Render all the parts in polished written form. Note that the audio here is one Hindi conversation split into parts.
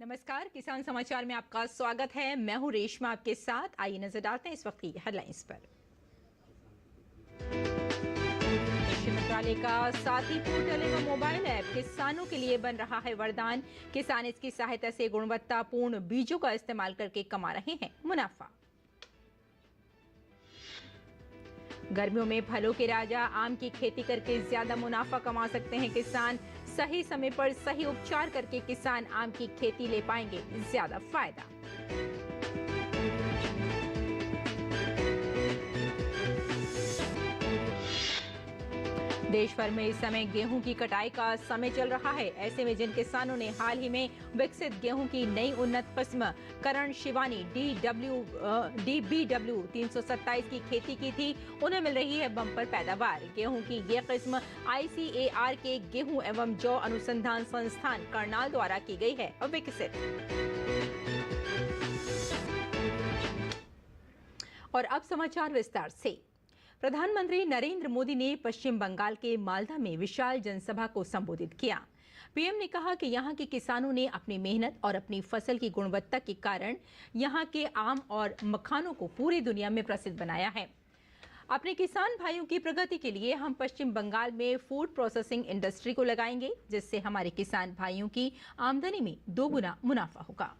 नमस्कार, किसान समाचार में आपका स्वागत है। मैं हूं रेशमा आपके साथ। आइए नजर डालते हैं इस वक्त की हेडलाइंस पर। कृषि मंत्रालय का साथी पोर्टल एवं मोबाइल ऐप किसानों के लिए बन रहा है वरदान। किसान इसकी सहायता से गुणवत्तापूर्ण बीजों का इस्तेमाल करके कमा रहे हैं मुनाफा। गर्मियों में फलों के राजा आम की खेती करके ज्यादा मुनाफा कमा सकते हैं किसान। सही समय पर सही उपचार करके किसान आम की खेती ले पाएंगे ज्यादा फायदा। देश भर में इस समय गेहूं की कटाई का समय चल रहा है। ऐसे में जिन किसानों ने हाल ही में विकसित गेहूं की नई उन्नत किस्म करण शिवानी DBW 327 की खेती की थी, उन्हें मिल रही है बम्पर पैदावार। गेहूं की ये किस्म ICAR के गेहूं एवं जौ अनुसंधान संस्थान करनाल द्वारा की गई है विकसित। और अब समाचार विस्तार से। प्रधानमंत्री नरेंद्र मोदी ने पश्चिम बंगाल के मालदा में विशाल जनसभा को संबोधित किया। पीएम ने कहा कि यहां के किसानों ने अपनी मेहनत और अपनी फसल की गुणवत्ता के कारण यहां के आम और मखानों को पूरी दुनिया में प्रसिद्ध बनाया है। अपने किसान भाइयों की प्रगति के लिए हम पश्चिम बंगाल में फूड प्रोसेसिंग इंडस्ट्री को लगाएंगे, जिससे हमारे किसान भाइयों की आमदनी में 2 गुना मुनाफा होगा।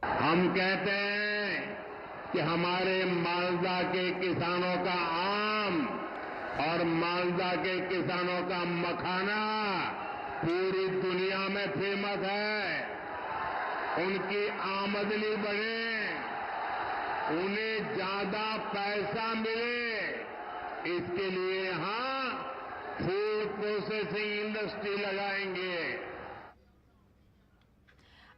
हम कहते हैं कि हमारे मालदा के किसानों का आम और मालदा के किसानों का मखाना पूरी दुनिया में फेमस है। उनकी आमदनी बढ़े, उन्हें ज्यादा पैसा मिले, इसके लिए यहां फूड प्रोसेसिंग इंडस्ट्री लगाएंगे।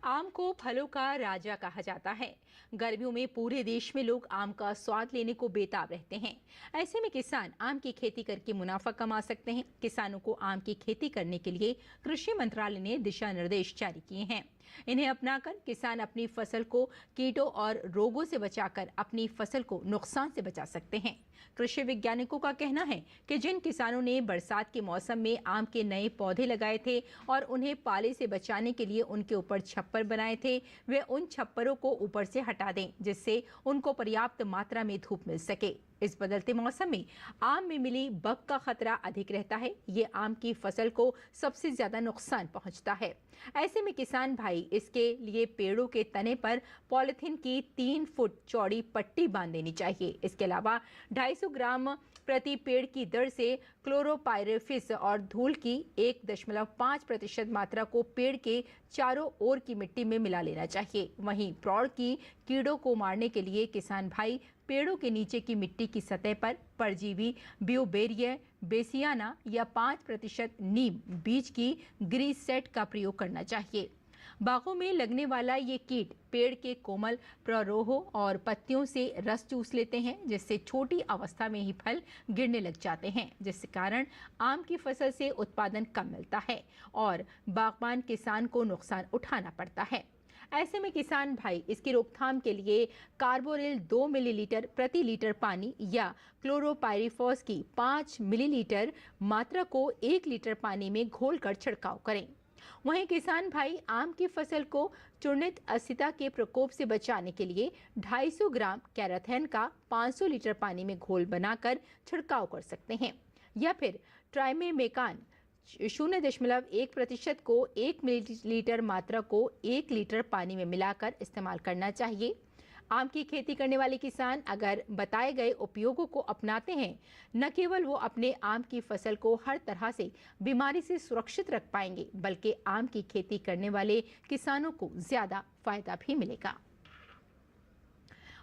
आम को फलों का राजा कहा जाता है। गर्मियों में पूरे देश में लोग आम का स्वाद लेने को बेताब रहते हैं। ऐसे में किसान आम की खेती करके मुनाफा कमा सकते हैं। किसानों को आम की खेती करने के लिए कृषि मंत्रालय ने दिशा निर्देश जारी किए हैं। इन्हें अपनाकर किसान अपनी फसल को कीटों और रोगों से बचाकर अपनी फसल को नुकसान से बचा सकते हैं। कृषि वैज्ञानिकों का कहना है कि जिन किसानों ने बरसात के मौसम में आम के नए पौधे लगाए थे और उन्हें पाले से बचाने के लिए उनके ऊपर छप्पर बनाए थे, वे उन छप्परों को ऊपर से हटा दें, जिससे उनको पर्याप्त मात्रा में धूप मिल सके। इस बदलते मौसम में आम में मिली बग का खतरा अधिक रहता है। ये आम की फसल को सबसे ज्यादा नुकसान पहुंचता है। ऐसे में किसान भाई इसके लिए पेड़ों के तने पर पॉलिथीन की 3 फुट चौड़ी पट्टी बांध देनी चाहिए। इसके अलावा 250 ग्राम प्रति पेड़ की दर से क्लोरोपाइरिफास और धूल की 1.5% मात्रा को पेड़ के चारों ओर की मिट्टी में मिला लेना चाहिए। वहीं प्रौढ़ की कीड़ों को मारने के लिए किसान भाई पेड़ों के नीचे की मिट्टी की सतह पर परजीवी ब्यूवेरिया बेसियाना या 5% नीम बीज की ग्रीसेट का प्रयोग करना चाहिए। बागों में लगने वाला ये कीट पेड़ के कोमल प्ररोहों और पत्तियों से रस चूस लेते हैं, जिससे छोटी अवस्था में ही फल गिरने लग जाते हैं, जिसके कारण आम की फसल से उत्पादन कम मिलता है और बागबान किसान को नुकसान उठाना पड़ता है। ऐसे में किसान भाई इसकी रोकथाम के लिए कार्बोरिल 2 मिलीलीटर प्रति लीटर पानी या क्लोरोपाइरिफास की 5 मिलीलीटर मात्रा को 1 लीटर पानी में घोलकर छिड़काव करें। वहीं किसान भाई आम की फसल को चूर्णित असिता के प्रकोप से बचाने के लिए 250 ग्राम कैराथेन का 500 लीटर पानी में घोल बनाकर छिड़काव कर सकते हैं, या फिर ट्राइमेमेकान 0.1% को 1 मिलीलीटर मात्रा को 1 लीटर पानी में मिलाकर इस्तेमाल करना चाहिए। आम की खेती करने वाले किसान अगर बताए गए उपयोगों को अपनाते हैं, न केवल वो अपने आम की फसल को हर तरह से बीमारी से सुरक्षित रख पाएंगे, बल्कि आम की खेती करने वाले किसानों को ज्यादा फायदा भी मिलेगा।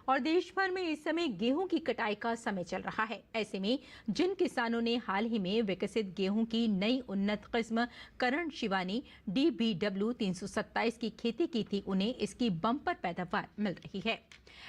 और देश भर में इस समय गेहूं की कटाई का समय चल रहा है। ऐसे में जिन किसानों ने हाल ही में विकसित गेहूं की नई उन्नत किस्म करण शिवानी DBW 327 की खेती की थी, उन्हें इसकी बम्पर पैदावार मिल रही है।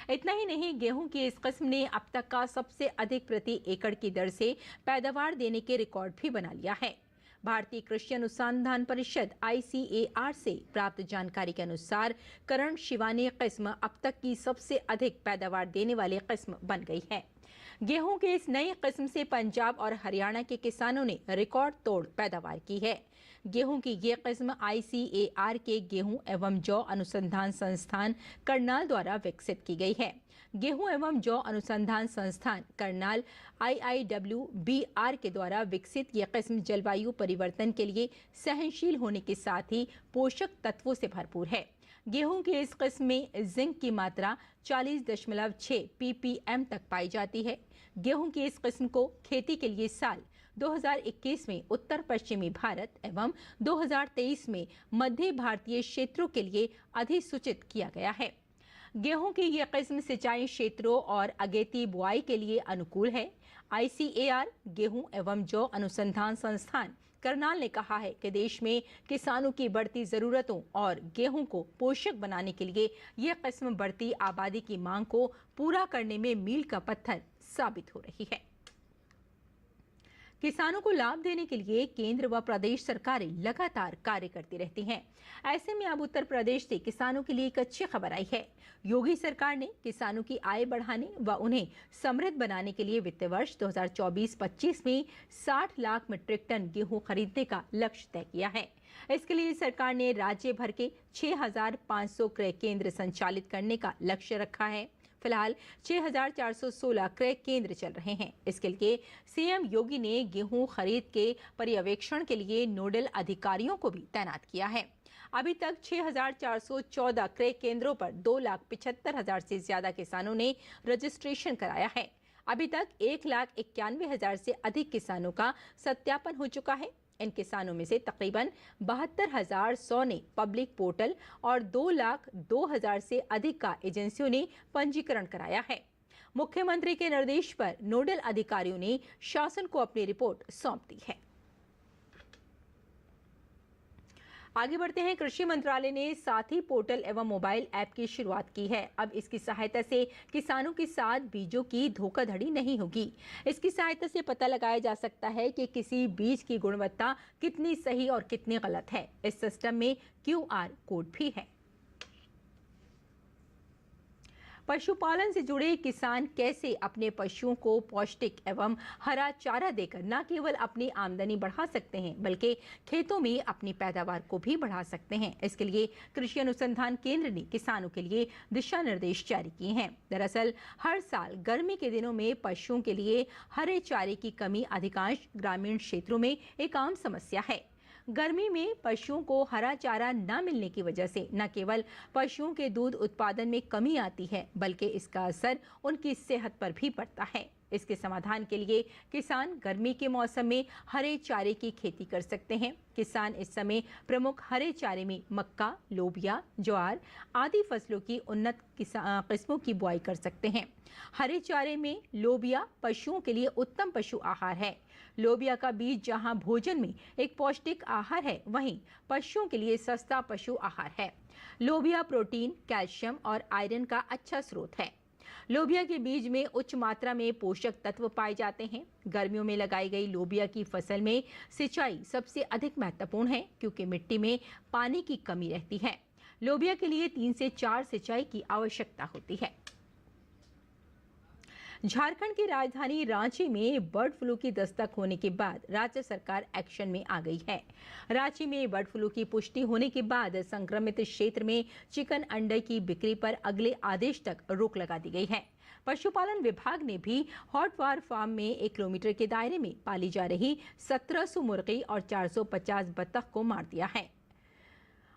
इतना ही नहीं, गेहूं की इस किस्म ने अब तक का सबसे अधिक प्रति एकड़ की दर से पैदावार देने के रिकॉर्ड भी बना लिया है। भारतीय कृषि अनुसंधान परिषद ICAR से प्राप्त जानकारी के अनुसार करण शिवानी किस्म अब तक की सबसे अधिक पैदावार देने वाली किस्म बन गई है। गेहूं के इस नई किस्म से पंजाब और हरियाणा के किसानों ने रिकॉर्ड तोड़ पैदावार की है। गेहूं की ये किस्म ICAR के गेहूं एवं जौ अनुसंधान संस्थान करनाल द्वारा विकसित की गई है। गेहूं एवं जौ अनुसंधान संस्थान करनाल IIWBR के द्वारा विकसित ये किस्म जलवायु परिवर्तन के लिए सहनशील होने के साथ ही पोषक तत्वों से भरपूर है। गेहूं की इस किस्म में जिंक की मात्रा 40.6 ppm तक पाई जाती है। गेहूं की इस किस्म को खेती के लिए साल 2021 में उत्तर पश्चिमी भारत एवं 2023 में मध्य भारतीय क्षेत्रों के लिए अधिसूचित किया गया है। गेहूं की यह किस्म सिंचाई क्षेत्रों और अगेती बुआई के लिए अनुकूल है। ICAR गेहूं एवं जौ अनुसंधान संस्थान करनाल ने कहा है कि देश में किसानों की बढ़ती जरूरतों और गेहूं को पोषक बनाने के लिए यह किस्म बढ़ती आबादी की मांग को पूरा करने में मील का पत्थर साबित हो रही है। किसानों को लाभ देने के लिए केंद्र व प्रदेश सरकारें लगातार कार्य करती रहती हैं। ऐसे में अब उत्तर प्रदेश से किसानों के लिए एक अच्छी खबर आई है। योगी सरकार ने किसानों की आय बढ़ाने व उन्हें समृद्ध बनाने के लिए वित्त वर्ष 2024-25 में 60 लाख मीट्रिक टन गेहूं खरीदने का लक्ष्य तय किया है। इसके लिए सरकार ने राज्य भर के 6,500 क्रय केंद्र संचालित करने का लक्ष्य रखा है। फिलहाल 6,416 क्रय केंद्र चल रहे हैं। इसके लिए CM योगी ने गेहूं खरीद के पर्यवेक्षण के लिए नोडल अधिकारियों को भी तैनात किया है। अभी तक 6,414 क्रय केंद्रों पर 2,75,000 से ज्यादा किसानों ने रजिस्ट्रेशन कराया है। अभी तक 1,91,000 से अधिक किसानों का सत्यापन हो चुका है। इन किसानों में से तकरीबन 72,100 ने पब्लिक पोर्टल और 2,02,000 से अधिक का एजेंसियों ने पंजीकरण कराया है। मुख्यमंत्री के निर्देश पर नोडल अधिकारियों ने शासन को अपनी रिपोर्ट सौंप दी है। आगे बढ़ते हैं। कृषि मंत्रालय ने साथी पोर्टल एवं मोबाइल ऐप की शुरुआत की है। अब इसकी सहायता से किसानों के साथ बीजों की धोखाधड़ी नहीं होगी। इसकी सहायता से पता लगाया जा सकता है कि किसी बीज की गुणवत्ता कितनी सही और कितनी गलत है। इस सिस्टम में QR कोड भी है। पशुपालन से जुड़े किसान कैसे अपने पशुओं को पौष्टिक एवं हरा चारा देकर न केवल अपनी आमदनी बढ़ा सकते हैं बल्कि खेतों में अपनी पैदावार को भी बढ़ा सकते हैं। इसके लिए कृषि अनुसंधान केंद्र ने किसानों के लिए दिशा निर्देश जारी किए हैं। दरअसल हर साल गर्मी के दिनों में पशुओं के लिए हरे चारे की कमी अधिकांश ग्रामीण क्षेत्रों में एक आम समस्या है। गर्मी में पशुओं को हरा चारा न मिलने की वजह से न केवल पशुओं के दूध उत्पादन में कमी आती है बल्कि इसका असर उनकी सेहत पर भी पड़ता है। इसके समाधान के लिए किसान गर्मी के मौसम में हरे चारे की खेती कर सकते हैं। किसान इस समय प्रमुख हरे चारे में मक्का, लोबिया, ज्वार आदि फसलों की उन्नत किस्मों की बुआई कर सकते हैं। हरे चारे में लोबिया पशुओं के लिए उत्तम पशु आहार है। लोबिया का बीज जहां भोजन में एक पौष्टिक आहार है, वहीं पशुओं के लिए सस्ता पशु आहार है। लोबिया प्रोटीन, कैल्शियम और आयरन का अच्छा स्रोत है। लोबिया के बीज में उच्च मात्रा में पोषक तत्व पाए जाते हैं। गर्मियों में लगाई गई लोबिया की फसल में सिंचाई सबसे अधिक महत्वपूर्ण है क्योंकि मिट्टी में पानी की कमी रहती है। लोबिया के लिए 3 से 4 सिंचाई की आवश्यकता होती है। झारखंड की राजधानी रांची में बर्ड फ्लू की दस्तक होने के बाद राज्य सरकार एक्शन में आ गई है। रांची में बर्ड फ्लू की पुष्टि होने के बाद संक्रमित क्षेत्र में चिकन अंडे की बिक्री पर अगले आदेश तक रोक लगा दी गई है। पशुपालन विभाग ने भी हॉटवार फार्म में 1 किलोमीटर के दायरे में पाली जा रही 1700 मुर्गी और 450 बत्तख को मार दिया है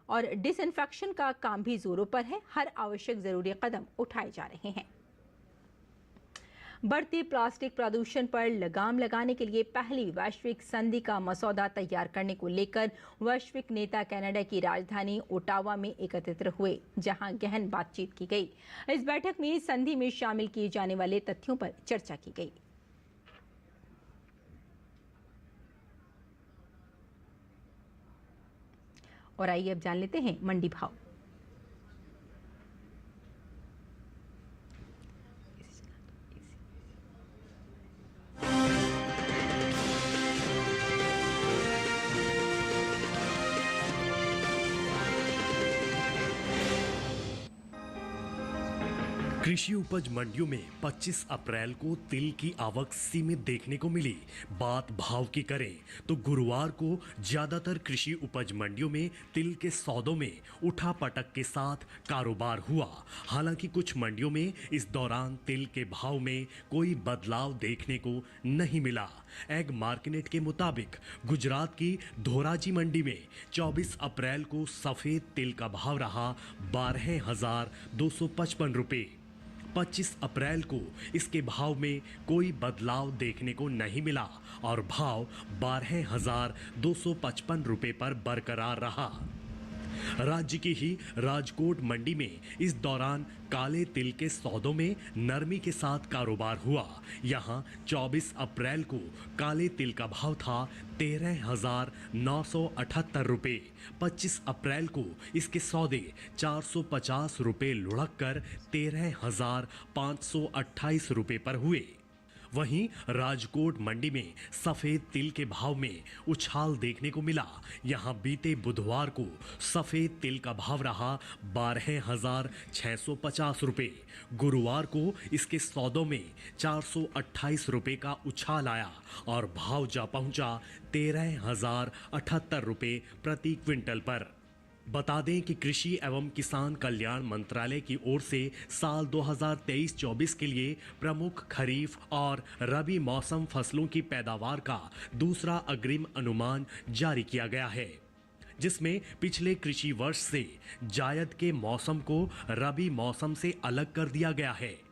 और डिसइंफेक्शन का काम भी जोरों पर है। हर आवश्यक जरूरी कदम उठाए जा रहे हैं। बढ़ते प्लास्टिक प्रदूषण पर लगाम लगाने के लिए पहली वैश्विक संधि का मसौदा तैयार करने को लेकर वैश्विक नेता कनाडा की राजधानी ओटावा में एकत्रित हुए, जहां गहन बातचीत की गई। इस बैठक में संधि में शामिल किए जाने वाले तथ्यों पर चर्चा की गई। और आइए अब जान लेते हैं मंडी भाव। कृषि उपज मंडियों में 25 अप्रैल को तिल की आवक सीमित देखने को मिली। बात भाव की करें तो गुरुवार को ज्यादातर कृषि उपज मंडियों में तिल के सौदों में उठापटक के साथ कारोबार हुआ। हालांकि कुछ मंडियों में इस दौरान तिल के भाव में कोई बदलाव देखने को नहीं मिला। एग मार्केट के मुताबिक गुजरात की धोराजी मंडी में 24 अप्रैल को सफेद तिल का भाव रहा 12,255 रुपए। 25 अप्रैल को इसके भाव में कोई बदलाव देखने को नहीं मिला और भाव 12,255 रुपए पर बरकरार रहा। राज्य की ही राजकोट मंडी में इस दौरान काले तिल के सौदों में नरमी के साथ कारोबार हुआ। यहां 24 अप्रैल को काले तिल का भाव था 13,978 रुपए। 25 अप्रैल को इसके सौदे 450 रुपए लुढ़क कर 13,528 रुपए पर हुए। वहीं राजकोट मंडी में सफेद तिल के भाव में उछाल देखने को मिला। यहां बीते बुधवार को सफेद तिल का भाव रहा 12,650 रुपए। गुरुवार को इसके सौदों में 428 रुपए का उछाल आया और भाव जा पहुंचा 13,078 रुपए प्रति क्विंटल पर। बता दें कि कृषि एवं किसान कल्याण मंत्रालय की ओर से साल 2023-24 के लिए प्रमुख खरीफ और रबी मौसम फसलों की पैदावार का दूसरा अग्रिम अनुमान जारी किया गया है, जिसमें पिछले कृषि वर्ष से जायद के मौसम को रबी मौसम से अलग कर दिया गया है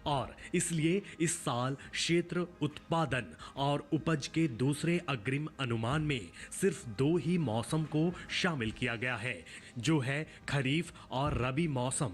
और इसलिए इस साल क्षेत्र उत्पादन और उपज के दूसरे अग्रिम अनुमान में सिर्फ 2 ही मौसम को शामिल किया गया है, जो है खरीफ और रबी मौसम।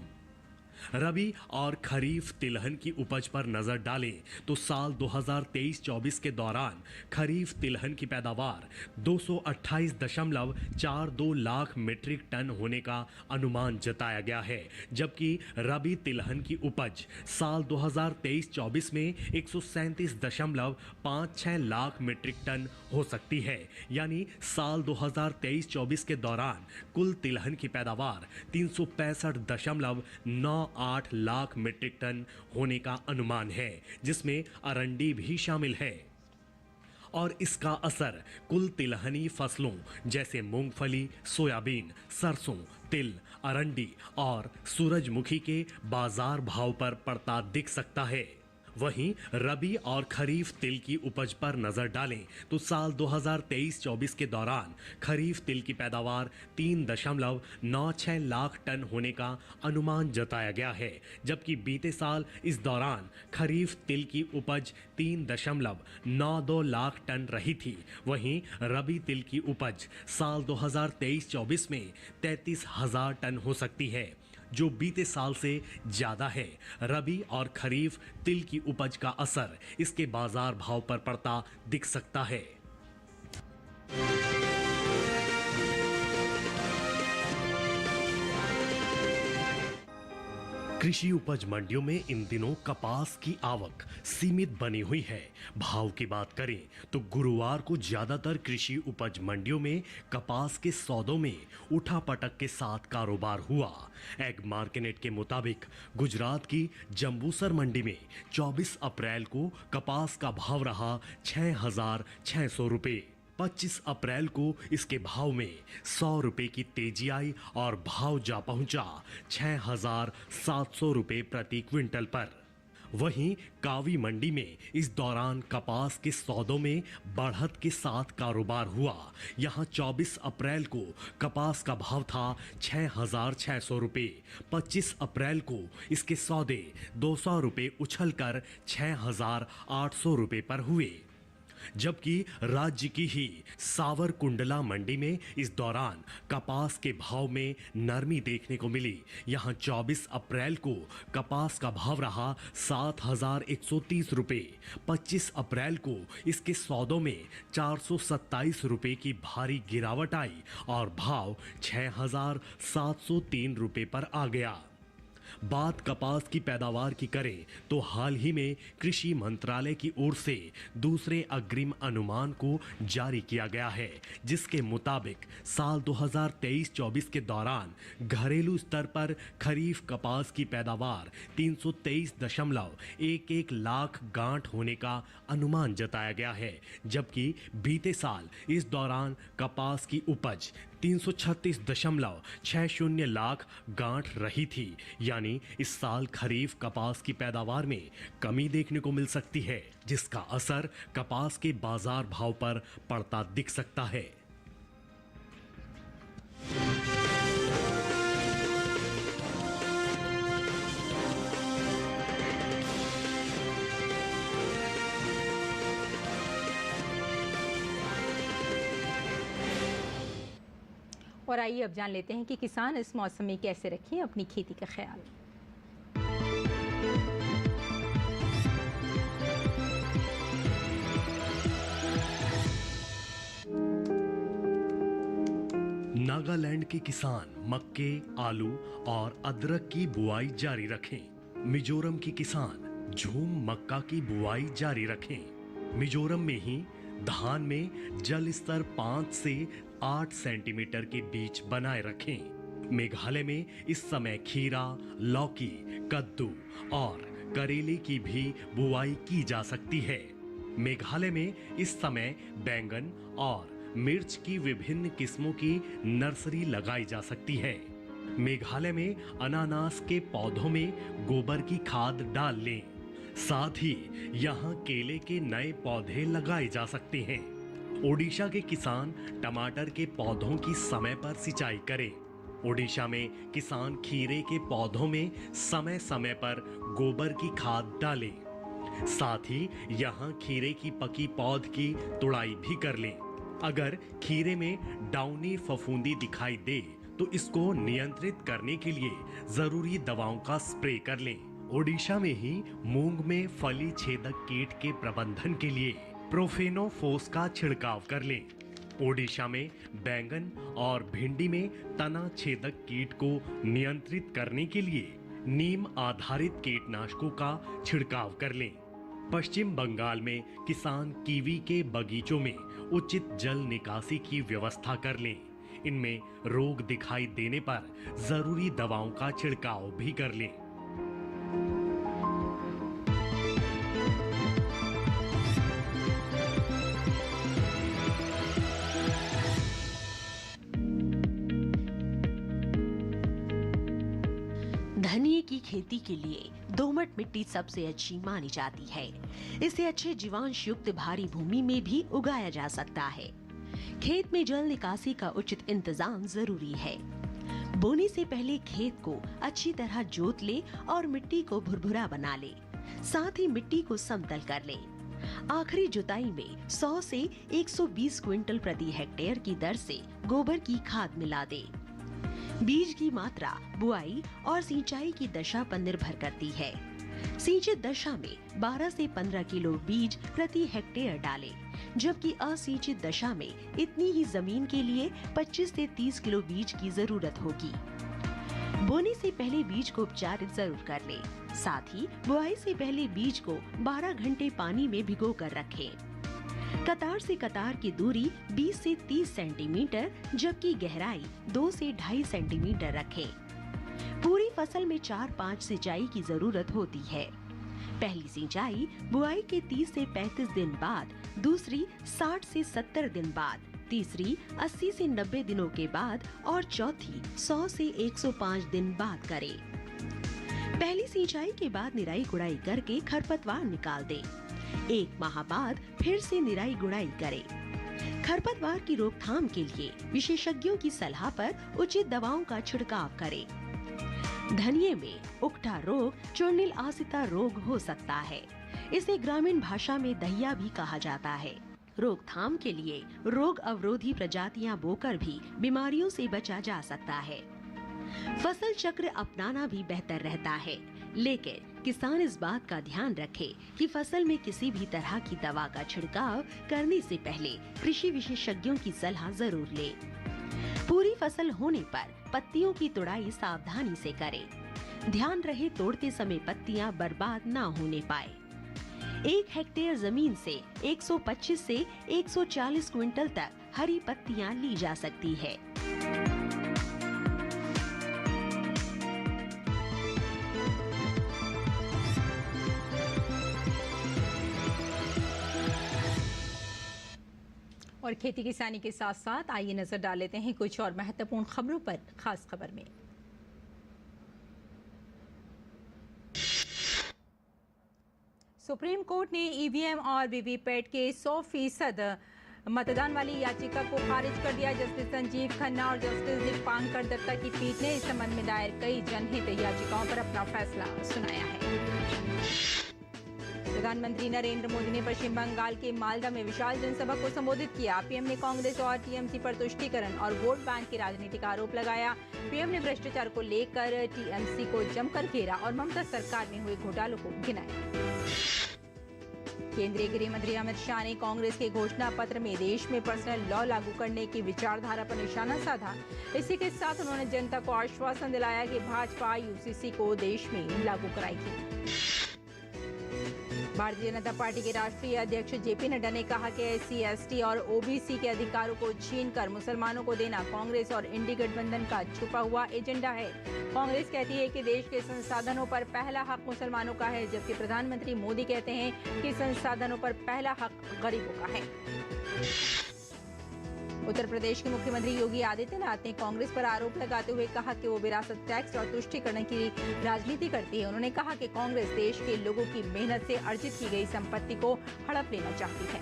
रबी और खरीफ तिलहन की उपज पर नजर डालें तो साल 2023-24 के दौरान खरीफ तिलहन की पैदावार 228.42 लाख मीट्रिक टन होने का अनुमान जताया गया है, जबकि रबी तिलहन की उपज साल 2023-24 में 137.56 लाख मीट्रिक टन हो सकती है। यानी साल 2023-24 के दौरान कुल तिलहन की पैदावार 365.98 लाख मीट्रिक टन होने का अनुमान है, जिसमें अरंडी भी शामिल है। और इसका असर कुल तिलहनी फसलों जैसे मूंगफली, सोयाबीन, सरसों, तिल, अरंडी और सूरजमुखी के बाजार भाव पर पड़ता दिख सकता है। वहीं रबी और खरीफ तिल की उपज पर नजर डालें तो साल 2023-24 के दौरान खरीफ तिल की पैदावार 3.96 लाख टन होने का अनुमान जताया गया है, जबकि बीते साल इस दौरान खरीफ तिल की उपज 3.92 लाख टन रही थी। वहीं रबी तिल की उपज साल 2023-24 में 33,000 टन हो सकती है, जो बीते साल से ज्यादा है। रबी और खरीफ तिल की उपज का असर इसके बाजार भाव पर पड़ता दिख सकता है। कृषि उपज मंडियों में इन दिनों कपास की आवक सीमित बनी हुई है। भाव की बात करें तो गुरुवार को ज्यादातर कृषि उपज मंडियों में कपास के सौदों में उठापटक के साथ कारोबार हुआ। एग मार्केट के मुताबिक गुजरात की जंबूसर मंडी में 24 अप्रैल को कपास का भाव रहा 6,600 रुपए। 25 अप्रैल को इसके भाव में 100 रुपए की तेजी आई और भाव जा पहुंचा 6,700 रुपए प्रति क्विंटल पर। वहीं कावी मंडी में इस दौरान कपास के सौदों में बढ़त के साथ कारोबार हुआ। यहां 24 अप्रैल को कपास का भाव था 6,600 रुपए। 25 अप्रैल को इसके सौदे 200 रुपए उछलकर 6,800 रुपए पर हुए, जबकि राज्य की ही सावरकुंडला मंडी में इस दौरान कपास के भाव में नरमी देखने को मिली। यहां 24 अप्रैल को कपास का भाव रहा 7,130 रुपए। 25 अप्रैल को इसके सौदों में 427 रुपए की भारी गिरावट आई और भाव 6,703 रुपए पर आ गया। बात कपास की पैदावार की करें तो हाल ही में कृषि मंत्रालय की ओर से दूसरे अग्रिम अनुमान को जारी किया गया है, जिसके मुताबिक साल 2023-24 के दौरान घरेलू स्तर पर खरीफ कपास की पैदावार 323.11 लाख गांठ होने का अनुमान जताया गया है, जबकि बीते साल इस दौरान कपास की उपज 336.60 लाख गांठ रही थी। यानी इस साल खरीफ कपास की पैदावार में कमी देखने को मिल सकती है, जिसका असर कपास के बाजार भाव पर पड़ता दिख सकता है। और आइए अब जान लेते हैं कि किसान इस मौसम में कैसे रखें अपनी खेती का ख्याल। नागालैंड के किसान मक्के, आलू और अदरक की बुआई जारी रखें। मिजोरम के किसान झूम मक्का की बुआई जारी रखें। मिजोरम में ही धान में जल स्तर 5 से 8 सेंटीमीटर के बीच बनाए रखें। मेघालय में इस समय खीरा, लौकी, कद्दू और करेले की भी बुआई की जा सकती है। मेघालय में इस समय बैंगन और मिर्च की विभिन्न किस्मों की नर्सरी लगाई जा सकती है। मेघालय में अनानास के पौधों में गोबर की खाद डाल लें। साथ ही यहाँ केले के नए पौधे लगाए जा सकते हैं। ओडिशा के किसान टमाटर के पौधों की समय पर सिंचाई करें। ओडिशा में किसान खीरे के पौधों में समय समय पर गोबर की खाद डालें। साथ ही यहाँ खीरे की पकी पौध की तुड़ाई भी कर लें। अगर खीरे में डाउनी फफूंदी दिखाई दे तो इसको नियंत्रित करने के लिए जरूरी दवाओं का स्प्रे कर लें। ओडिशा में ही मूंग में फली छेदक कीट के प्रबंधन के लिए प्रोफेनोफोस का छिड़काव कर लें। ओडिशा में बैंगन और भिंडी में तना छेदक कीट को नियंत्रित करने के लिए नीम आधारित कीटनाशकों का छिड़काव कर लें। पश्चिम बंगाल में किसान कीवी के बगीचों में उचित जल निकासी की व्यवस्था कर लें। इनमें रोग दिखाई देने पर जरूरी दवाओं का छिड़काव भी कर लें। धनिये की खेती के लिए दोमट मिट्टी सबसे अच्छी मानी जाती है। इसे अच्छे जीवांश युक्त भारी भूमि में भी उगाया जा सकता है। खेत में जल निकासी का उचित इंतजाम जरूरी है। बोने से पहले खेत को अच्छी तरह जोत ले और मिट्टी को भुरभुरा बना ले। साथ ही मिट्टी को समतल कर ले। आखिरी जुताई में 100 से 120 क्विंटल प्रति हेक्टेयर की दर से गोबर की खाद मिला दे। बीज की मात्रा बुआई और सिंचाई की दशा पर निर्भर करती है। सिंचित दशा में 12 से 15 किलो बीज प्रति हेक्टेयर डालें, जबकि असिंचित दशा में इतनी ही जमीन के लिए 25 से 30 किलो बीज की जरूरत होगी। बोने से पहले बीज को उपचारित जरूर कर लें। साथ ही बुआई से पहले बीज को 12 घंटे पानी में भिगो कर रखें। कतार से कतार की दूरी 20 से 30 सेंटीमीटर, जबकि गहराई 2 से 2.5 सेंटीमीटर रखें। पूरी फसल में 4-5 सिंचाई की जरूरत होती है। पहली सिंचाई बुआई के 30 से 35 दिन बाद, दूसरी 60 से 70 दिन बाद, तीसरी 80 से 90 दिनों के बाद और चौथी 100 से 105 दिन बाद करें। पहली सिंचाई के बाद निराई गुड़ाई करके खरपतवार निकाल दें। 1 माह बाद फिर से निराई गुड़ाई करें। खरपतवार की रोकथाम के लिए विशेषज्ञों की सलाह पर उचित दवाओं का छिड़काव करें। धनिये में उकठा रोग चूर्णिल आसिता रोग हो सकता है। इसे ग्रामीण भाषा में दहिया भी कहा जाता है। रोकथाम के लिए रोग अवरोधी प्रजातियां बोकर भी बीमारियों से बचा जा सकता है। फसल चक्र अपनाना भी बेहतर रहता है, लेकिन किसान इस बात का ध्यान रखे कि फसल में किसी भी तरह की दवा का छिड़काव करने से पहले कृषि विशेषज्ञों की सलाह जरूर ले। पूरी फसल होने पर पत्तियों की तुड़ाई सावधानी से करें। ध्यान रहे तोड़ते समय पत्तियां बर्बाद ना होने पाए। 1 हेक्टेयर जमीन से 125 से 140 क्विंटल तक हरी पत्तियां ली जा सकती है। और खेती किसानी के साथ साथ आइए नजर डाल लेते हैं कुछ और महत्वपूर्ण खबरों पर। खास खबर में सुप्रीम कोर्ट ने ईवीएम और वीवीपैट के 100% मतदान वाली याचिका को खारिज कर दिया। जस्टिस संजीव खन्ना और जस्टिस दीपांकर दत्ता की पीठ ने इस संबंध में दायर कई जनहित याचिकाओं पर अपना फैसला सुनाया है। प्रधानमंत्री नरेंद्र मोदी ने पश्चिम बंगाल के मालदा में विशाल जनसभा को संबोधित किया। पीएम ने कांग्रेस और टीएमसी पर तुष्टीकरण और वोट बैंक के राजनीति का आरोप लगाया। पीएम ने भ्रष्टाचार को लेकर टीएमसी को जमकर घेरा और ममता सरकार में हुए घोटालों को गिनाया। केंद्रीय गृह मंत्री अमित शाह ने कांग्रेस के घोषणा पत्र में देश में पर्सनल लॉ लागू करने की विचारधारा पर निशाना साधा। इसी के साथ उन्होंने जनता को आश्वासन दिलाया कि भाजपा यूसीसी को देश में लागू कराएगी। भारतीय जनता पार्टी के राष्ट्रीय अध्यक्ष जेपी नड्डा ने कहा कि एससी, एसटी और ओबीसी के अधिकारों को छीनकर मुसलमानों को देना कांग्रेस और इंडी गठबंधन का छुपा हुआ एजेंडा है। कांग्रेस कहती है कि देश के संसाधनों पर पहला हक मुसलमानों का है, जबकि प्रधानमंत्री मोदी कहते हैं कि संसाधनों पर पहला हक गरीबों का है। उत्तर प्रदेश के मुख्यमंत्री योगी आदित्यनाथ ने कांग्रेस पर आरोप लगाते हुए कहा कि वो विरासत टैक्स और तुष्टीकरण की राजनीति करती है। उन्होंने कहा कि कांग्रेस देश के लोगों की मेहनत से अर्जित की गई संपत्ति को हड़प लेना चाहती है।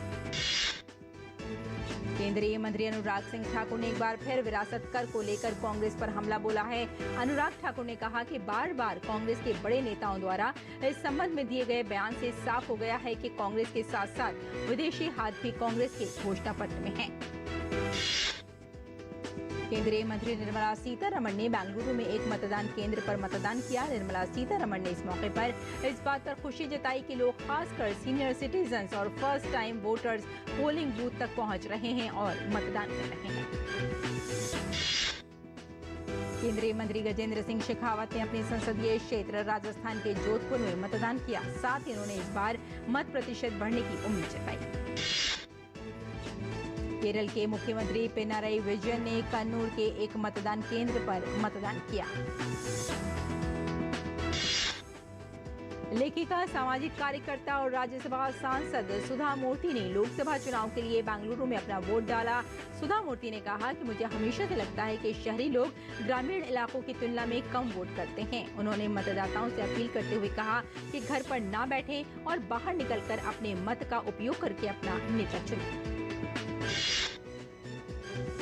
केंद्रीय मंत्री अनुराग सिंह ठाकुर ने एक बार फिर विरासत कर को लेकर कांग्रेस पर हमला बोला है। अनुराग ठाकुर ने कहा कि बार बार कांग्रेस के बड़े नेताओं द्वारा इस संबंध में दिए गए बयान से साफ हो गया है कि कांग्रेस के साथ साथ विदेशी हाथ भी कांग्रेस के घोषणा पत्र में हैं। केंद्रीय मंत्री निर्मला सीतारमण ने बेंगलुरु में एक मतदान केंद्र पर मतदान किया। निर्मला सीतारमण ने इस मौके पर इस बात पर खुशी जताई कि लोग खासकर सीनियर सिटीजन्स और first time voters polling booth तक पहुंच रहे हैं और मतदान कर रहे हैं। केंद्रीय मंत्री गजेंद्र सिंह शेखावत ने अपने संसदीय क्षेत्र राजस्थान के जोधपुर में मतदान किया। साथ ही उन्होंने इस बार मत प्रतिशत बढ़ने की उम्मीद जताई। केरल के मुख्यमंत्री पिनाराई विजयन ने कन्नूर के एक मतदान केंद्र पर मतदान किया। लेखिका, सामाजिक कार्यकर्ता और राज्यसभा सांसद सुधा मूर्ति ने लोकसभा चुनाव के लिए बेंगलुरु में अपना वोट डाला। सुधा मूर्ति ने कहा कि मुझे हमेशा से लगता है कि शहरी लोग ग्रामीण इलाकों की तुलना में कम वोट करते हैं। उन्होंने मतदाताओं से अपील करते हुए कहा कि घर पर ना बैठें और बाहर निकलकर अपने मत का उपयोग करके अपना नेता चुनें।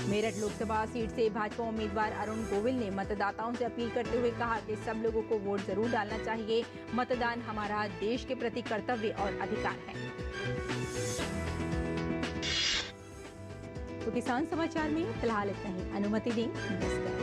मेरठ लोकसभा सीट से भाजपा उम्मीदवार अरुण गोविल ने मतदाताओं से अपील करते हुए कहा कि सब लोगों को वोट जरूर डालना चाहिए। मतदान हमारा देश के प्रति कर्तव्य और अधिकार है। तो किसान समाचार में फिलहाल इतना ही। अनुमति दें, नमस्कार।